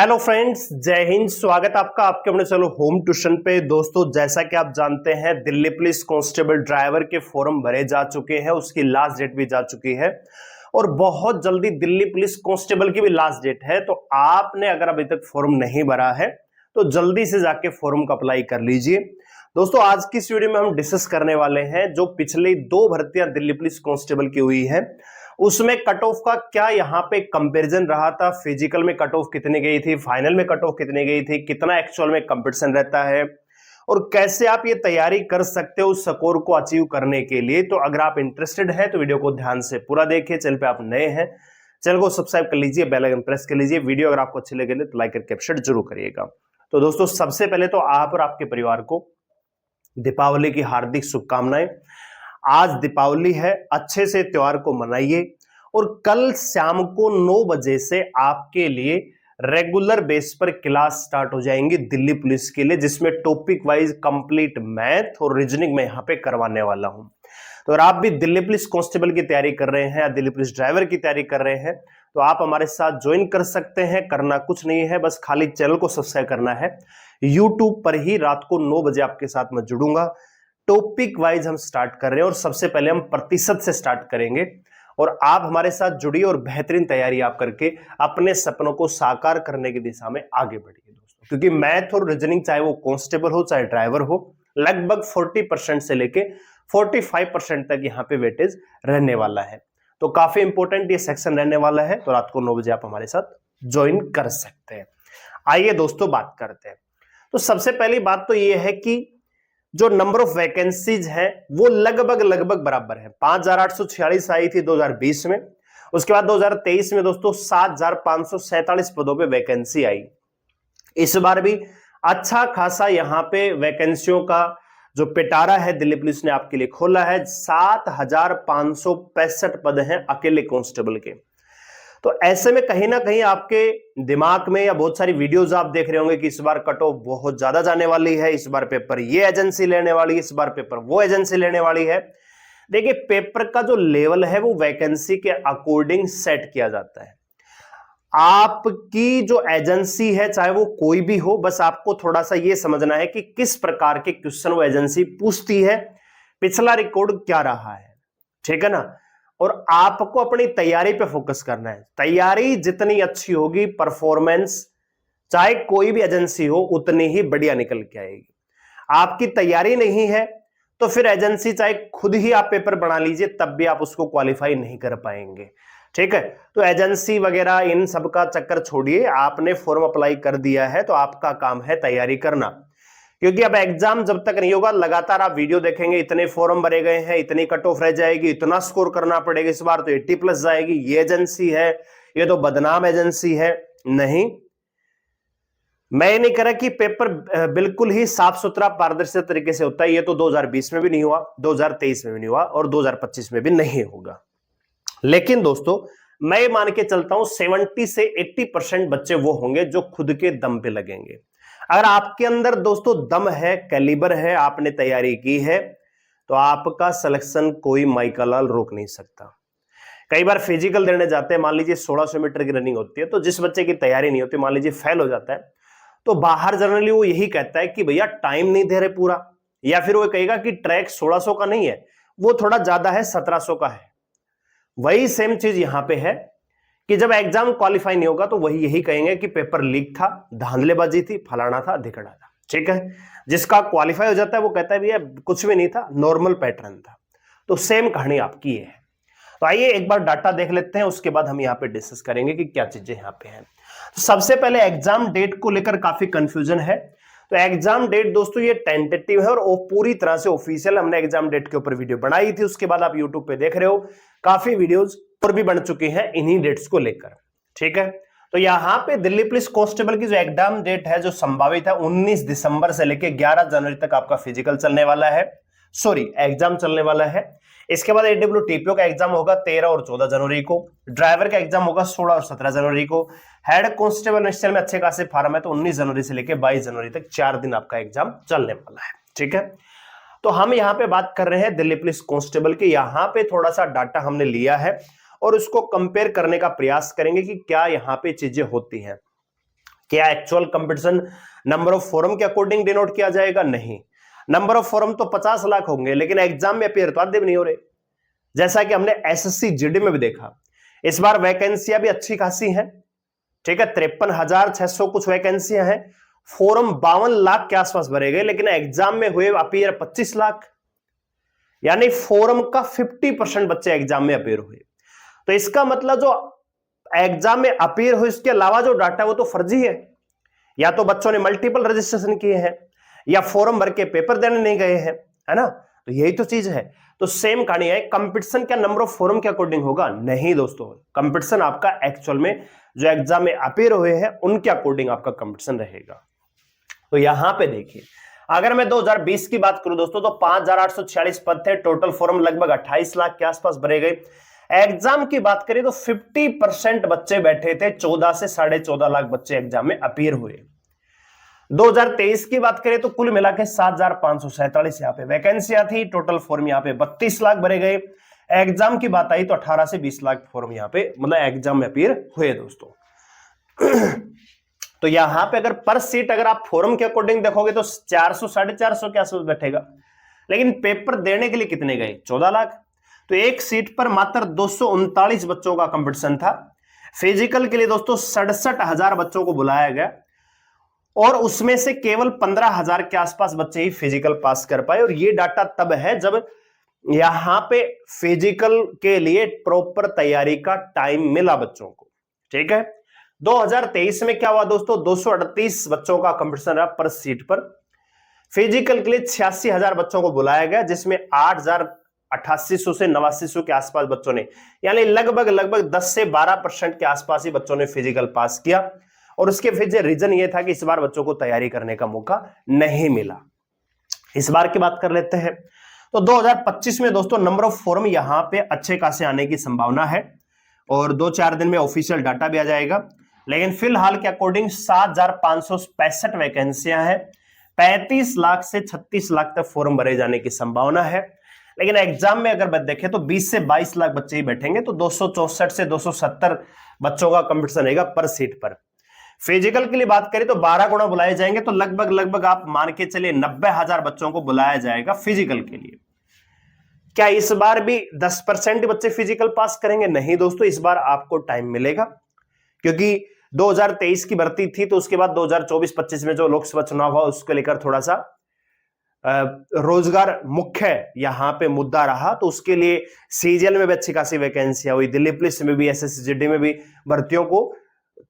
Hello friends, जय हिंद। स्वागत आपका आपके अपने चलो होम ट्यूशन पे। दोस्तों, जैसा कि आप जानते हैं, दिल्ली पुलिस कांस्टेबल ड्राइवर के फॉर्म भरे जा चुके हैं, उसकी लास्ट डेट भी जा चुकी है और बहुत जल्दी दिल्ली पुलिस कांस्टेबल की भी लास्ट डेट है। तो आपने अगर अभी तक फॉर्म नहीं भरा है तो जल्दी से जाके फॉर्म का अप्लाई कर लीजिए। दोस्तों, आज की इस वीडियो में हम डिस्कस करने वाले हैं जो पिछली 2 भर्तियां दिल्ली पुलिस कांस्टेबल की हुई है, उसमें कट ऑफ का क्या यहाँ पे कंपैरिजन रहा था। फिजिकल में कट ऑफ कितनी गई थी, फाइनल में कट ऑफ कितनी गई थी, कितना एक्चुअल में कंपटीशन रहता है और कैसे आप ये तैयारी कर सकते हो उस स्कोर को अचीव करने के लिए। तो अगर आप इंटरेस्टेड है तो वीडियो को ध्यान से पूरा देखिए। चैनल पे आप नए हैं, चैनल को सब्सक्राइब कर लीजिए, बेल आइकन प्रेस कर लीजिए। वीडियो अगर आपको अच्छी लगे तो लाइक करके कैप्शन जरूर करिएगा। तो दोस्तों, सबसे पहले तो आप और आपके परिवार को दीपावली की हार्दिक शुभकामनाएं। आज दीपावली है, अच्छे से त्योहार को मनाइए और कल शाम को 9 बजे से आपके लिए रेगुलर बेस पर क्लास स्टार्ट हो जाएंगी दिल्ली पुलिस के लिए, जिसमें टॉपिक वाइज कंप्लीट मैथ और रीजनिंग में यहां पे करवाने वाला हूं। तो अगर आप भी दिल्ली पुलिस कांस्टेबल की तैयारी कर रहे हैं या दिल्ली पुलिस ड्राइवर की तैयारी कर रहे हैं तो आप हमारे साथ ज्वाइन कर सकते हैं। करना कुछ नहीं है, बस खाली चैनल को सब्सक्राइब करना है। यूट्यूब पर ही रात को 9 बजे आपके साथ मैं जुड़ूंगा। टॉपिक वाइज हम स्टार्ट कर रहे हैं और सबसे पहले हम प्रतिशत से स्टार्ट करेंगे और आप हमारे साथ जुड़िए और बेहतरीन तैयारी आप करके अपने सपनों को साकार करने की दिशा में आगे बढ़िए दोस्तों। क्योंकि मैथ और रीजनिंग, चाहे वो कांस्टेबल हो चाहे ड्राइवर हो, लगभग 40% से लेके 45% तक यहाँ पे वेटेज रहने वाला है। तो काफी इंपॉर्टेंट ये सेक्शन रहने वाला है। तो रात को 9 बजे आप हमारे साथ ज्वाइन कर सकते हैं। आइए दोस्तों, बात करते हैं। तो सबसे पहली बात तो ये है कि जो नंबर ऑफ वैकेंसीज है वो लगभग बराबर है। 5846 आई थी 2020 में, उसके बाद 2023 में दोस्तों 7547 पदों पे वैकेंसी आई। इस बार भी अच्छा खासा यहां पे वैकेंसियों का जो पिटारा है दिल्ली पुलिस ने आपके लिए खोला है। 7565 पद हैं अकेले कांस्टेबल के। तो ऐसे में कहीं ना कहीं आपके दिमाग में या बहुत सारी वीडियोस आप देख रहे होंगे कि इस बार कट ऑफ बहुत ज्यादा जाने वाली है, इस बार पेपर ये एजेंसी लेने वाली है, इस बार पेपर वो एजेंसी लेने वाली है। देखिए, पेपर का जो लेवल है वो वैकेंसी के अकॉर्डिंग सेट किया जाता है। आपकी जो एजेंसी है, चाहे वो कोई भी हो, बस आपको थोड़ा सा ये समझना है कि किस प्रकार के क्वेश्चन वो एजेंसी पूछती है, पिछला रिकॉर्ड क्या रहा है, ठीक है ना। और आपको अपनी तैयारी पे फोकस करना है। तैयारी जितनी अच्छी होगी, परफॉर्मेंस चाहे कोई भी एजेंसी हो उतनी ही बढ़िया निकल के आएगी। आपकी तैयारी नहीं है तो फिर एजेंसी चाहे खुद ही आप पेपर बना लीजिए, तब भी आप उसको क्वालिफाई नहीं कर पाएंगे, ठीक है। तो एजेंसी वगैरह इन सब का चक्कर छोड़िए, आपने फॉर्म अप्लाई कर दिया है तो आपका काम है तैयारी करना। क्योंकि अब एग्जाम जब तक नहीं होगा, लगातार आप वीडियो देखेंगे, इतने फॉर्म भरे गए हैं, इतनी कट ऑफ रह जाएगी, इतना स्कोर करना पड़ेगा, इस बार तो 80+ जाएगी, ये एजेंसी है, ये तो बदनाम एजेंसी है। नहीं, मैं नहीं कह रहा कि पेपर बिल्कुल ही साफ सुथरा पारदर्शी तरीके से होता है। ये तो 2020 में भी नहीं हुआ, 2023 में भी नहीं हुआ और 2025 में भी नहीं होगा। लेकिन दोस्तों, मैं मान के चलता हूं 70 से 80% बच्चे वो होंगे जो खुद के दम पे लगेंगे। अगर आपके अंदर दोस्तों दम है, कैलिबर है, आपने तैयारी की है, तो आपका सिलेक्शन कोई माइका लाल रोक नहीं सकता। कई बार फिजिकल देने जाते हैं, मान लीजिए 1600 मीटर की रनिंग होती है, तो जिस बच्चे की तैयारी नहीं होती, मान लीजिए फेल हो जाता है, तो बाहर जनरली वो यही कहता है कि भैया टाइम नहीं दे रहे पूरा, या फिर वो कहेगा कि ट्रैक 1600 का नहीं है, वो थोड़ा ज्यादा है, 1700 का है। वही सेम चीज यहां पे है कि जब एग्जाम क्वालिफाई नहीं होगा तो वही यही कहेंगे कि पेपर लीक था, धांधलेबाजी थी, फलाना था, धिकड़ा था, ठीक है। जिसका क्वालिफाई हो जाता है वो कहता है भैया कुछ भी नहीं था, नॉर्मल पैटर्न था। तो सेम कहानी आपकी ये है। तो आइए एक बार डाटा देख लेते हैं, उसके बाद हम यहाँ पे डिस्कस करेंगे कि क्या चीजें यहाँ पे हैं। तो सबसे पहले एग्जाम डेट को लेकर काफी कंफ्यूजन है। तो एग्जाम डेट दोस्तों ये टेंटेटिव है और वो पूरी तरह से ऑफिशियल, हमने एग्जाम डेट के ऊपर वीडियो बनाई थी, उसके बाद आप यूट्यूब पे देख रहे हो, काफी वीडियोस और भी बन चुकी हैं इन्हीं डेट्स को लेकर, ठीक है। तो यहां पे दिल्ली पुलिस कांस्टेबल की जो एग्जाम डेट है जो संभावित है, 19 दिसंबर से लेकर 11 जनवरी तक आपका फिजिकल चलने वाला है, सॉरी एग्जाम चलने वाला है। इसके बाद AWTPO का एग्जाम होगा 13 और 14 जनवरी को, ड्राइवर का एग्जाम होगा 16 और 17 जनवरी को, हेड कांस्टेबल निश्चय में अच्छे खासे फार्म है, तो 19 जनवरी से लेकर 22 जनवरी तक 4 दिन आपका एग्जाम चलने वाला है, ठीक है। तो हम यहाँ पे बात कर रहे हैं दिल्ली पुलिस कांस्टेबल के। यहाँ पे थोड़ा सा डाटा हमने लिया है और उसको कंपेयर करने का प्रयास करेंगे कि क्या यहाँ पे चीजें होती हैं। क्या actual competition number of forum के अकॉर्डिंग डिनोट किया जाएगा? नहीं, नंबर ऑफ फोरम तो 50 लाख होंगे, लेकिन एग्जाम में अपीयर तो आधे भी नहीं हो रहे, जैसा कि हमने एसएससी जीडी में भी देखा। इस बार वैकेंसियां भी अच्छी खासी हैं, ठीक है, 53,600 कुछ वैकेंसियां हैं, फॉर्म 52 लाख के आसपास भरे गए, लेकिन एग्जाम में हुए अपीयर 25 लाख, यानी फॉर्म का 50% बच्चे एग्जाम में अपीयर हुए। तो इसका मतलब जो एग्जाम में अपीयर हुए इसके अलावा जो डाटा है वो तो फर्जी है, या तो बच्चों ने मल्टीपल रजिस्ट्रेशन किए हैं या फॉर्म भर के पेपर देने नहीं गए हैं, है ना। तो यही तो चीज है। तो सेम कहानी है, कंपटीशन क्या नंबर ऑफ फॉर्म के अकॉर्डिंग होगा? नहीं दोस्तों, कंपटीशन आपका एक्चुअल में जो एग्जाम में अपीयर हुए हैं उनके अकॉर्डिंग आपका कंपटीशन रहेगा। तो यहां पे देखिए, अगर मैं 2020 की बात करूं दोस्तों तो 5,846 पद थे, टोटल फॉर्म लगभग 28 लाख के आसपास भरे गए। एग्जाम की बात करें तो 50% बच्चे बैठे थे, 14 से 14.5 लाख बच्चे एग्जाम में अपीयर हुए। 2023 की बात करें तो कुल मिला के 7,547 यहाँ पे वैकेंसियां थी, टोटल फॉर्म यहाँ पे 32 लाख भरे गए। एग्जाम की बात आई तो 18 से 20 लाख फॉर्म यहाँ पे मतलब एग्जाम में अपीयर हुए दोस्तों। तो यहां पे अगर पर सीट अगर आप फॉर्म के अकॉर्डिंग देखोगे तो 400 450 के आसपास बैठेगा, लेकिन पेपर देने के लिए कितने गए? 14 लाख। तो एक सीट पर मात्र 239 बच्चों का कंपटीशन था। फिजिकल के लिए दोस्तों 67,000 बच्चों को बुलाया गया और उसमें से केवल 15,000 के आसपास बच्चे ही फिजिकल पास कर पाए। और ये डाटा तब है जब यहां पे फिजिकल के लिए प्रॉपर तैयारी का टाइम मिला बच्चों को, ठीक है। 2023 में क्या हुआ दोस्तों? 238 बच्चों का कंपटीशन रहा पर सीट पर। फिजिकल के लिए 86,000 बच्चों को बुलाया गया, जिसमें 8,800 से 8900 के आसपास बच्चों ने, यानी लगभग 10 से 12% के आसपास ही बच्चों ने फिजिकल पास किया। और उसके पीछे रीजन ये था कि इस बार बच्चों को तैयारी करने का मौका नहीं मिला। इस बार की बात कर लेते हैं तो 2025 में दोस्तों नंबर ऑफ फॉर्म यहां पे अच्छे खासे आने की संभावना है और 2-4 दिन में ऑफिशियल डाटा भी आ जाएगा। लेकिन फिलहाल के अकॉर्डिंग 7,565 वैकेंसियां हैं, 35 लाख से 36 लाख तक फॉर्म भरे जाने की संभावना है। लेकिन एग्जाम में अगर देखें तो 20 से 22 लाख बच्चे ही बैठेंगे, तो 264 से 270 बच्चों का कंपटीशन रहेगा पर सीट पर। फिजिकल के लिए बात करें तो 12 गुना बुलाए जाएंगे, तो लगभग आप मान के चलिए 90,000 बच्चों को बुलाया जाएगा फिजिकल के लिए। क्या इस बार भी 10% बच्चे फिजिकल पास करेंगे? नहीं दोस्तों, इस बार आपको टाइम मिलेगा, क्योंकि 2023 की भर्ती थी तो उसके बाद 2024-25 में जो लोकसभा चुनाव हुआ उसको लेकर थोड़ा सा रोजगार मुख्य यहां पे मुद्दा रहा, तो उसके लिए सीजीएल में भी अच्छी खासी वैकेंसियां हुई, दिल्ली पुलिस में भी, एसएससी जीडी में भी भर्तियों को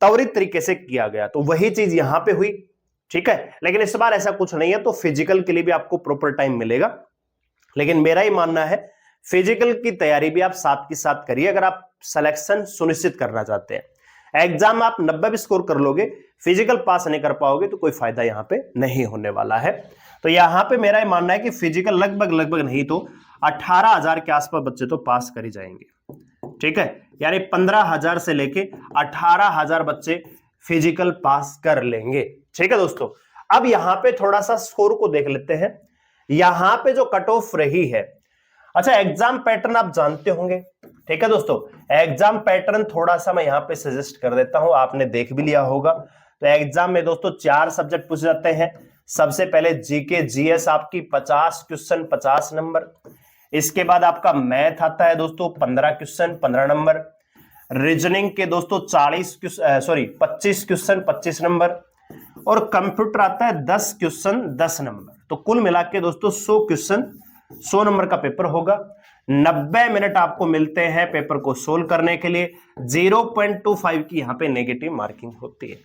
त्वरित तरीके से किया गया, तो वही चीज यहां पे हुई, ठीक है। लेकिन इस बार ऐसा कुछ नहीं है, तो फिजिकल के लिए भी आपको प्रॉपर टाइम मिलेगा। लेकिन मेरा ही मानना है फिजिकल की तैयारी भी आप साथ के साथ करिए अगर आप सिलेक्शन सुनिश्चित करना चाहते हैं। एग्जाम आप 90 भी स्कोर कर लोगे, फिजिकल पास नहीं कर पाओगे तो कोई फायदा यहां पे नहीं होने वाला है। तो यहां पे मेरा ही मानना है कि फिजिकल लगभग नहीं तो 18,000 के आसपास बच्चे तो पास कर ही जाएंगे, ठीक है। यानी 15,000 से लेके 18,000 बच्चे फिजिकल पास कर लेंगे, ठीक है दोस्तों। अब यहां पे थोड़ा सा स्कोर को देख लेते हैं, यहां पे जो कट ऑफ रही है। अच्छा, एग्जाम पैटर्न आप जानते होंगे, ठीक है दोस्तों। एग्जाम पैटर्न थोड़ा सा मैं यहां पे सजेस्ट कर देता हूं, आपने देख भी लिया होगा। तो एग्जाम में दोस्तों 4 सब्जेक्ट पूछे जाते हैं। सबसे पहले जीके जीएस आपकी 50 क्वेश्चन 50 नंबर। इसके बाद आपका मैथ आता है दोस्तों 15 क्वेश्चन 15 नंबर। रीजनिंग के दोस्तों 25 क्वेश्चन 25 नंबर। और कंप्यूटर आता है 10 क्वेश्चन 10 नंबर। तो कुल मिला के दोस्तों 100 क्वेश्चन 100 नंबर का पेपर होगा। 90 मिनट आपको मिलते हैं पेपर को सोल्व करने के लिए। 0.25 की यहां पे नेगेटिव मार्किंग होती है,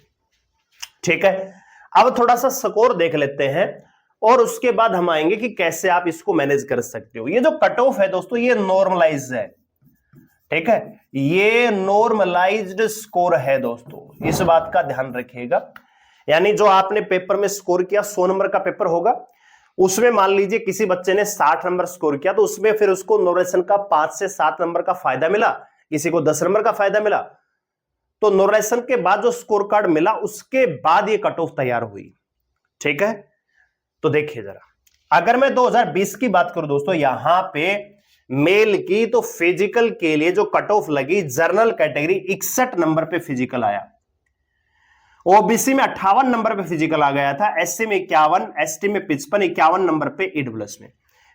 ठीक है। अब थोड़ा सा स्कोर देख लेते हैं और उसके बाद हम आएंगे कि कैसे आप इसको मैनेज कर सकते हो। ये जो कट ऑफ है दोस्तों ये नॉर्मलाइज्ड है, ठीक है, ये नॉर्मलाइज्ड स्कोर है दोस्तों, इस बात का ध्यान रखिएगा। यानी जो आपने पेपर में स्कोर किया 100 नंबर का पेपर होगा, उसमें मान लीजिए किसी बच्चे ने 60 नंबर स्कोर किया तो उसमें फिर उसको नोरेशन का 5 से 7 नंबर का फायदा मिला, किसी को 10 नंबर का फायदा मिला। तो नोरेशन के बाद जो स्कोर कार्ड मिला उसके बाद ये कट ऑफ तैयार हुई, ठीक है। तो देखिए जरा, अगर मैं 2020 की बात करूं दोस्तों, यहां पे मेल की तो फिजिकल के लिए जो कट ऑफ लगी, जर्नल कैटेगरी 61 नंबर पे फिजिकल आया। ओबीसी में 58 नंबर पे फिजिकल आ गया था, एससी में 51, एसटी में 55, 51 नंबर पे ईडब्ल्यूएस में।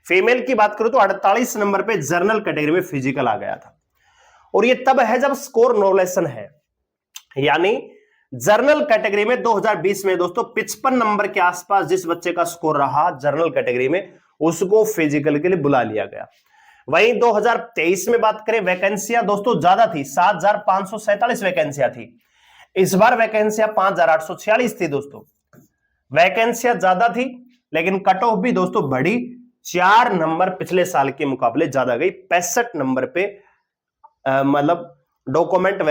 फीमेल की बात करूं तो 48 नंबर पे जनरल कैटेगरी में फिजिकल आ गया था। और ये तब है जब स्कोर नॉर्मलाइजेशन है, यानी जनरल कैटेगरी में 2020 में दोस्तों 55 नंबर के आसपास जिस बच्चे का स्कोर रहा जनरल कैटेगरी में, उसको फिजिकल के लिए बुला लिया गया। वहीं 2023 में बात करें, वैकेंसियां दोस्तों ज्यादा थी, 7,547 वैकेंसियां थी। इस बार वैकेंसियां 5,846 थी दोस्तों। वैकेंसियां ज्यादा थी लेकिन कट ऑफ भी दोस्तों बढ़ी, 4 नंबर पिछले साल के मुकाबले ज्यादा गई, 65 नंबर पे मतलब डॉक्यूमेंट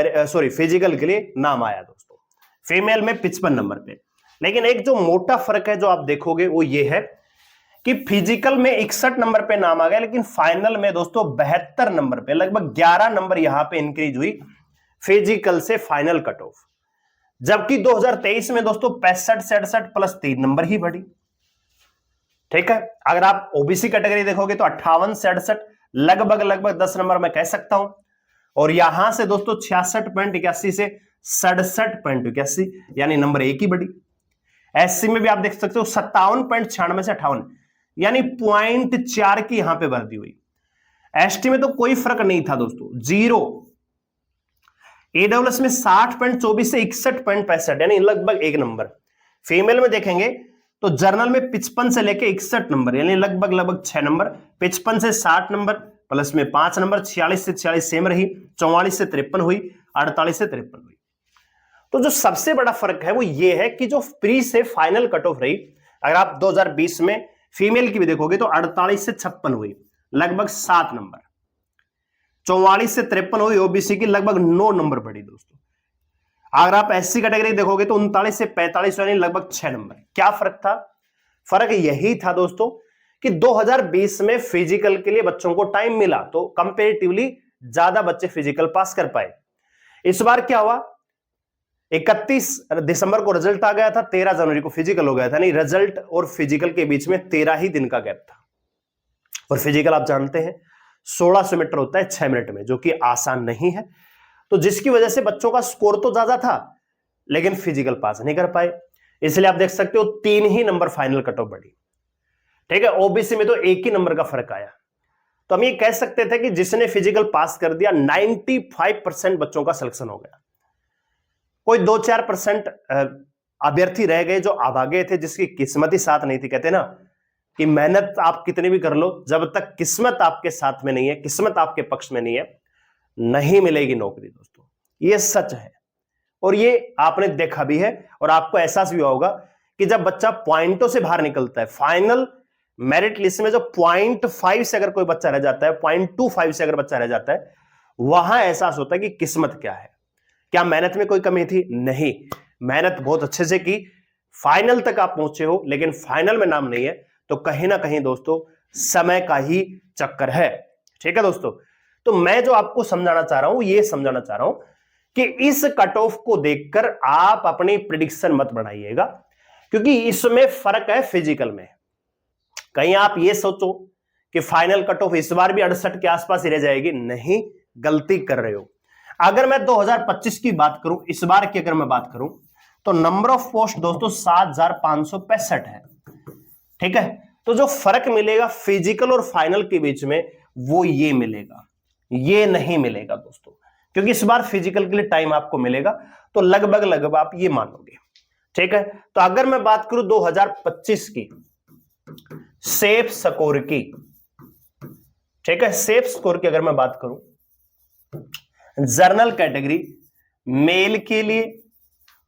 फिजिकल के लिए नाम आया दोस्तों। फीमेल में 55 नंबर पे। लेकिन एक जो मोटा फर्क है जो आप देखोगे वो ये है कि फिजिकल में 61 नंबर पे नाम आ गया, लेकिन फाइनल में दोस्तों 72 नंबर पे, लगभग 11 नंबर यहां पे इंक्रीज हुई फिजिकल से फाइनल कट ऑफ। जबकि 2023 में दोस्तों 65-67 प्लस 3 नंबर ही बढ़ी। ठीक है, अगर आप ओबीसी कैटेगरी देखोगे तो 58-67 लगभग 10 नंबर मैं कह सकता हूं। और यहां से दोस्तों 66.81 से 67.81, यानी नंबर एक ही बढ़ी। एससी में भी आप देख सकते हो 57.96 से 58, यानी 0.4 की यहां पे वृद्धि हुई। एसटी में तो कोई फर्क नहीं था दोस्तों, 0। ईडब्ल्यूएस में 60.24 से 61.65, यानी लगभग 1 नंबर। फीमेल में देखेंगे तो जर्नल में 55 से लेके 61 नंबर, यानी लगभग 6 नंबर। 55 से 60 नंबर प्लस में 5 नंबर, 46 से 46 सेम रही, 44 से 53 हुई, 48 से 53 हुई। तो जो सबसे बड़ा फर्क है वो ये है कि जो प्री से फाइनल कट ऑफ रही, अगर आप 2020 में फीमेल की भी देखोगे तो 48 से 56 हुई, लगभग 7 नंबर। 44 से 53 हुई ओबीसी की, लगभग 9 नंबर बढ़ी दोस्तों। अगर आप एससी कैटेगरी देखोगे तो 39 से 45, यानी लगभग 6 नंबर। क्या फर्क था? फर्क यही था दोस्तों कि 2020 में फिजिकल के लिए बच्चों को टाइम मिला तो कंपैरेटिवली ज्यादा बच्चे फिजिकल पास कर पाए। इस बार क्या हुआ, 31 दिसंबर को रिजल्ट आ गया था, 13 जनवरी को फिजिकल हो गया था, नहीं रिजल्ट और फिजिकल के बीच में 13 ही दिन का गैप था। और फिजिकल आप जानते हैं 1600 मीटर होता है 6 मिनट में, जो कि आसान नहीं है। तो जिसकी वजह से बच्चों का स्कोर तो ज्यादा था लेकिन फिजिकल पास नहीं कर पाए, इसलिए आप देख सकते हो 3 ही नंबर फाइनल कट ऑफ बढ़ी। ठीक है, ओबीसी में तो 1 ही नंबर का फर्क आया। तो हम ये कह सकते थे कि जिसने फिजिकल पास कर दिया 95% बच्चों का सिलेक्शन हो गया। कोई 2-4% अभ्यर्थी रह गए जो अभागे थे, जिसकी किस्मत ही साथ नहीं थी। कहते ना कि मेहनत आप कितनी भी कर लो, जब तक किस्मत आपके साथ में नहीं है, किस्मत आपके पक्ष में नहीं है, नहीं मिलेगी नौकरी दोस्तों। ये सच है और ये आपने देखा भी है और आपको एहसास भी होगा कि जब बच्चा पॉइंटों से बाहर निकलता है, फाइनल मेरिट लिस्ट में जो 0.5 से अगर कोई बच्चा रह जाता है, 0.25 से अगर बच्चा रह जाता है, वहां एहसास होता है कि किस्मत क्या है। क्या मेहनत में कोई कमी थी? नहीं, मेहनत बहुत अच्छे से की, फाइनल तक आप पहुंचे हो, लेकिन फाइनल में नाम नहीं है तो कहीं ना कहीं दोस्तों समय का ही चक्कर है। ठीक है दोस्तों, तो मैं जो आपको समझाना चाह रहा हूं, ये समझाना चाह रहा हूं कि इस कट ऑफ को देखकर आप अपनी प्रिडिक्शन मत बनाइएगा, क्योंकि इसमें फर्क है फिजिकल में। कहीं आप ये सोचो कि फाइनल कट ऑफ इस बार भी 68 के आसपास ही रह जाएगी, नहीं, गलती कर रहे हो। अगर मैं 2025 की बात करूं, इस बार की अगर मैं बात करूं, तो नंबर ऑफ पोस्ट दोस्तों 7,565 है। ठीक है, तो जो फर्क मिलेगा फिजिकल और फाइनल के बीच में वो ये मिलेगा, ये नहीं मिलेगा दोस्तों, क्योंकि इस बार फिजिकल के लिए टाइम आपको मिलेगा, तो लगभग आप ये मानोगे। ठीक है, तो अगर मैं बात करूं 2025 की सेफ स्कोर की, ठीक है, सेफ स्कोर की अगर मैं बात करूं जनरल कैटेगरी मेल के लिए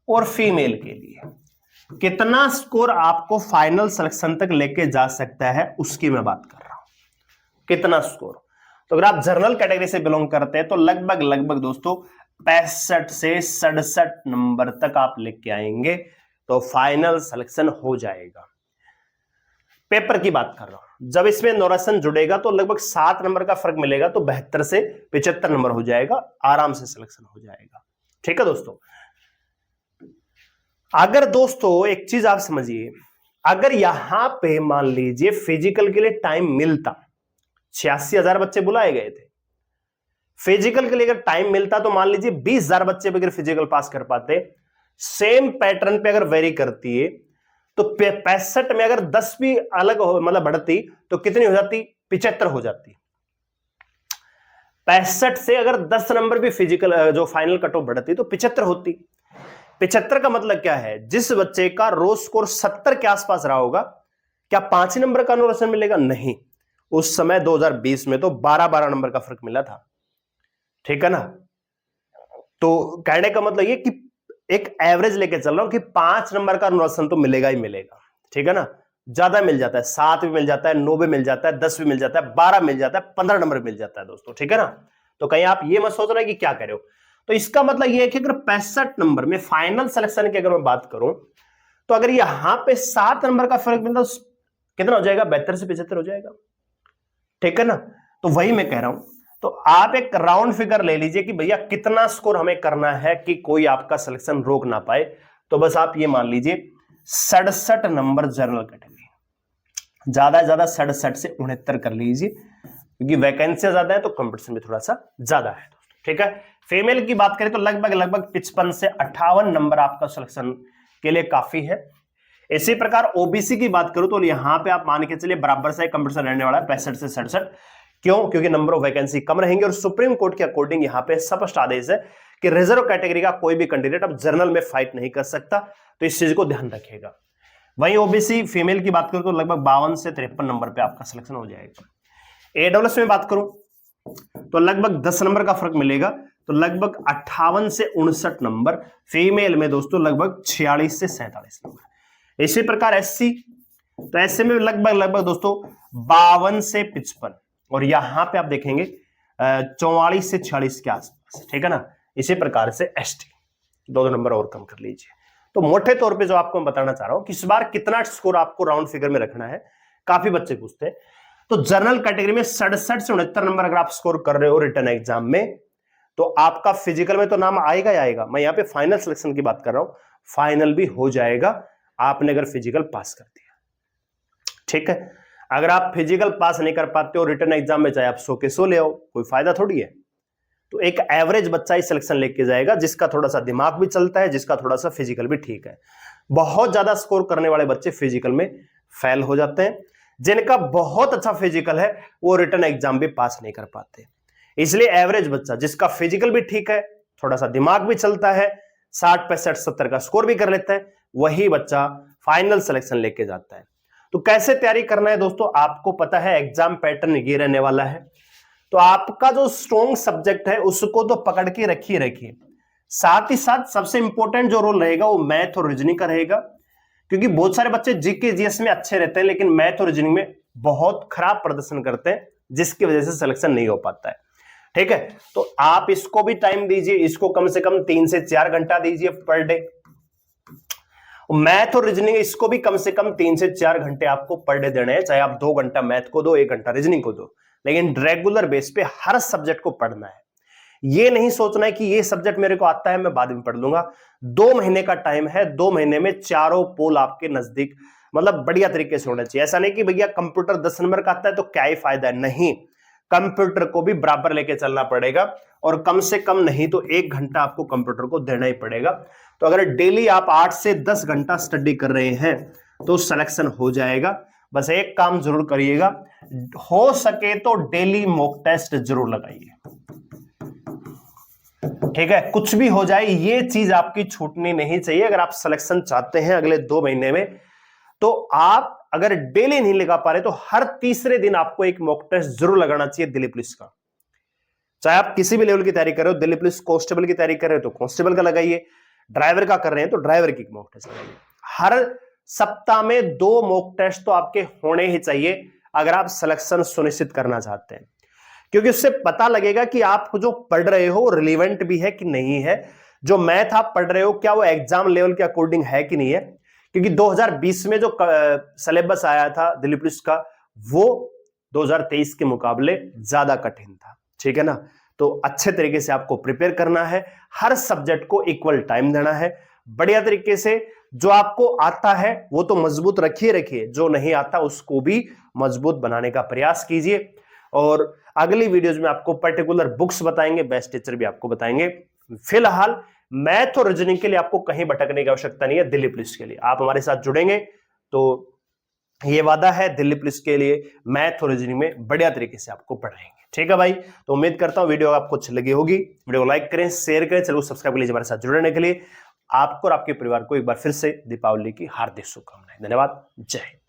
और फीमेल के लिए, कितना स्कोर आपको फाइनल सिलेक्शन तक लेके जा सकता है उसकी मैं बात कर रहा हूं, कितना स्कोर। तो अगर आप जनरल कैटेगरी से बिलोंग करते हैं तो लगभग दोस्तों 65 से 67 नंबर तक आप लेके आएंगे तो फाइनल सिलेक्शन हो जाएगा। पेपर की बात कर रहा हूं, जब इसमें नोरेशन जुड़ेगा तो लगभग 7 नंबर का फर्क मिलेगा, तो 72 से 75 नंबर हो जाएगा, आराम से सिलेक्शन हो जाएगा। ठीक है दोस्तों, अगर दोस्तों एक चीज आप समझिए, अगर यहां पे मान लीजिए फिजिकल के लिए टाइम मिलता, 86,000 बच्चे बुलाए गए थे, फिजिकल के लिए अगर टाइम मिलता तो मान लीजिए 20,000 बच्चे अगर फिजिकल पास कर पाते सेम पैटर्न पे अगर वेरी करती है तो 65 में अगर 10 भी अलग हो, मतलब बढ़ती, तो कितनी हो जाती? 75 हो जाती। 65 से अगर 10 नंबर भी फिजिकल जो फाइनल कट ऑफ बढ़ती तो 75 होती। 75 का मतलब क्या है? जिस बच्चे का रो स्कोर 70 के आसपास रहा होगा, क्या 5 ही नंबर का अनुरक्षण मिलेगा? नहीं, उस समय 2020 में तो 12-12 नंबर का फर्क मिला था। ठीक है ना? तो कहने का मतलब ये कि एक एवरेज लेके चल रहा हूं कि 5 नंबर का अनुरक्षण तो मिलेगा ही मिलेगा। ठीक है ना? ज्यादा मिल जाता है, 7 भी मिल जाता है, 9 भी मिल जाता है, 10 भी मिल जाता है, 12 मिल जाता है, 15 नंबर मिल जाता है दोस्तों। ठीक है ना? तो कहीं आप ये मत सोच रहे कि क्या कह रहे हो। तो इसका मतलब ये है कि अगर 65 नंबर में फाइनल सिलेक्शन की अगर मैं बात करूं, तो अगर यहां पे 7 नंबर का फर्क मिलता तो कितना हो जाएगा? 72 से 75 हो जाएगा। ठीक है ना? तो वही मैं कह रहा हूं। तो आप एक राउंड फिगर ले लीजिए कि भैया कितना स्कोर हमें करना है कि कोई आपका सिलेक्शन रोक ना पाए। तो बस आप ये मान लीजिए 67 नंबर जनरल कैटेगरी, ज्यादा से ज्यादा 67 से 69 कर लीजिए, क्योंकि वैकेंसी ज्यादा है तो कंपटीशन भी थोड़ा सा ज्यादा है दोस्तों। ठीक है? फीमेल की बात करें तो लगभग 55 से 58 नंबर आपका सिलेक्शन के लिए काफी है। इसी प्रकार ओबीसी की बात करूं तो यहां पे आप मान के चलिए बराबर से कंपटीशन रहने वाला है 65 से 67। क्यों? क्योंकि नंबर ऑफ वैकेंसी कम रहेंगे और सुप्रीम कोर्ट के अकॉर्डिंग यहां पे स्पष्ट आदेश है कि रिजर्व कैटेगरी का कोई भी कैंडिडेट अब जनरल में फाइट नहीं कर सकता, तो इस चीज को ध्यान रखिएगा। वहीं ओबीसी फीमेल की बात करूं तो लगभग 52 से 53 नंबर पे आपका सिलेक्शन हो जाएगा। एडब्ल्यूएस में बात करूं तो लगभग 10 नंबर का फर्क मिलेगा, तो लगभग 58 से 59 नंबर। फीमेल में दोस्तों लगभग 46 से 47 नंबर। इसी प्रकार एससी, तो एससी में लगभग दोस्तों 52 से 55, और यहां पे आप देखेंगे 44 से 46 के आसपास। ठीक है ना? इसी प्रकार से एसटी 2 नंबर और कम कर लीजिए। तो मोटे तौर पे जो आपको मैं बताना चाह रहा हूं कि इस बार कितना स्कोर आपको राउंड फिगर में रखना है, काफी बच्चे पूछते हैं। तो जनरल कैटेगरी में 67 से 69 नंबर अगर आप स्कोर कर रहे हो रिटर्न एग्जाम में, तो आपका फिजिकल में तो नाम आएगा ही आएगा। मैं यहां पे फाइनल सिलेक्शन की बात कर रहा हूं, फाइनल भी हो जाएगा आपने अगर फिजिकल पास कर दिया। ठीक है? अगर आप फिजिकल पास नहीं कर पाते हो रिटर्न एग्जाम में, चाहे आप 100 के 100 ले आओ, कोई फायदा थोड़ी है। तो एक एवरेज बच्चा ही सिलेक्शन लेके जाएगा जिसका थोड़ा सा दिमाग भी चलता है, जिसका थोड़ा सा फिजिकल भी ठीक है। बहुत ज्यादा स्कोर करने वाले बच्चे फिजिकल में फेल हो जाते हैं, जिनका बहुत अच्छा फिजिकल है वो रिटर्न एग्जाम भी पास नहीं कर पाते। इसलिए एवरेज बच्चा जिसका फिजिकल भी ठीक है, थोड़ा सा दिमाग भी चलता है, 60, 65, 70 का स्कोर भी कर लेता है, वही बच्चा फाइनल सिलेक्शन लेके जाता है। तो कैसे तैयारी करना है दोस्तों? आपको पता है एग्जाम पैटर्न ये रहने वाला है। तो आपका जो स्ट्रॉन्ग सब्जेक्ट है उसको तो पकड़ के रखिए, साथ ही साथ सबसे इंपॉर्टेंट जो रोल रहेगा वो मैथ और रीजनिंग का रहेगा, क्योंकि बहुत सारे बच्चे जीके जीएस में अच्छे रहते हैं लेकिन मैथ और रीजनिंग में बहुत खराब प्रदर्शन करते हैं, जिसकी वजह से सिलेक्शन नहीं हो पाता है। ठीक है? तो आप इसको भी टाइम दीजिए, इसको कम से कम 3 से 4 घंटा दीजिए पर डे। मैथ और रीजनिंग इसको भी कम से कम 3 से 4 घंटे आपको पर डे देने हैं, चाहे आप 2 घंटा मैथ को दो, 1 घंटा रीजनिंग को दो, लेकिन रेगुलर बेस पे हर सब्जेक्ट को पढ़ना है। ये नहीं सोचना है कि ये सब्जेक्ट मेरे को आता है मैं बाद में पढ़ लूंगा। 2 महीने का टाइम है, 2 महीने में चारों पोल आपके नजदीक मतलब बढ़िया तरीके से होना चाहिए। ऐसा नहीं कि भैया कंप्यूटर 10 नंबर का आता है तो क्या ही फायदा है, नहीं, कंप्यूटर को भी बराबर लेके चलना पड़ेगा, और कम से कम नहीं तो 1 घंटा आपको कंप्यूटर को देना ही पड़ेगा। तो अगर डेली आप 8 से 10 घंटा स्टडी कर रहे हैं तो सिलेक्शन हो जाएगा। बस एक काम जरूर करिएगा, हो सके तो डेली मॉक टेस्ट जरूर लगाइए। ठीक है? कुछ भी हो जाए ये चीज आपकी छूटनी नहीं चाहिए। अगर आप सिलेक्शन चाहते हैं अगले 2 महीने में, तो आप अगर डेली नहीं लगा पा रहे तो हर तीसरे दिन आपको एक मॉक टेस्ट जरूर लगाना चाहिए दिल्ली पुलिस का। चाहे आप किसी भी लेवल की तैयारी कर रहे हो, दिल्ली पुलिस कांस्टेबल की तैयारी कर रहे हो तो कांस्टेबल का लगाइए, ड्राइवर का कर रहे हैं तो ड्राइवर की मॉक टेस्ट लगाइए। हर सप्ताह में 2 मॉक टेस्ट तो आपके होने ही चाहिए अगर आप सिलेक्शन सुनिश्चित करना चाहते हैं, क्योंकि उससे पता लगेगा कि आप जो पढ़ रहे हो रिलेवेंट भी है कि नहीं है, जो मैथ आप पढ़ रहे हो क्या वो एग्जाम लेवल के अकॉर्डिंग है कि नहीं है। क्योंकि 2020 में जो सिलेबस आया था दिल्ली पुलिस का वो 2023 के मुकाबले ज्यादा कठिन था। ठीक है ना? तो अच्छे तरीके से आपको प्रिपेयर करना है, हर सब्जेक्ट को इक्वल टाइम देना है, बढ़िया तरीके से। जो आपको आता है वो तो मजबूत रखिए, जो नहीं आता उसको भी मजबूत बनाने का प्रयास कीजिए। और अगली वीडियोज में आपको पर्टिकुलर बुक्स बताएंगे, बेस्ट टीचर भी आपको बताएंगे। फिलहाल मैथ और रीजनिंग के लिए आपको कहीं भटकने की आवश्यकता नहीं है। दिल्ली पुलिस के लिए आप हमारे साथ जुड़ेंगे तो ये वादा है, दिल्ली पुलिस के लिए मैथ और रीजनिंग में बढ़िया तरीके से आपको पढ़ाएंगे। ठीक है भाई, तो उम्मीद करता हूं वीडियो आपको अच्छी लगी होगी। वीडियो को लाइक करें, शेयर करें, चलो सब्सक्राइब कर लीजिए हमारे साथ जुड़ने के लिए। आपको और आपके परिवार को एक बार फिर से दीपावली की हार्दिक शुभकामनाएं। धन्यवाद, जय हिंद।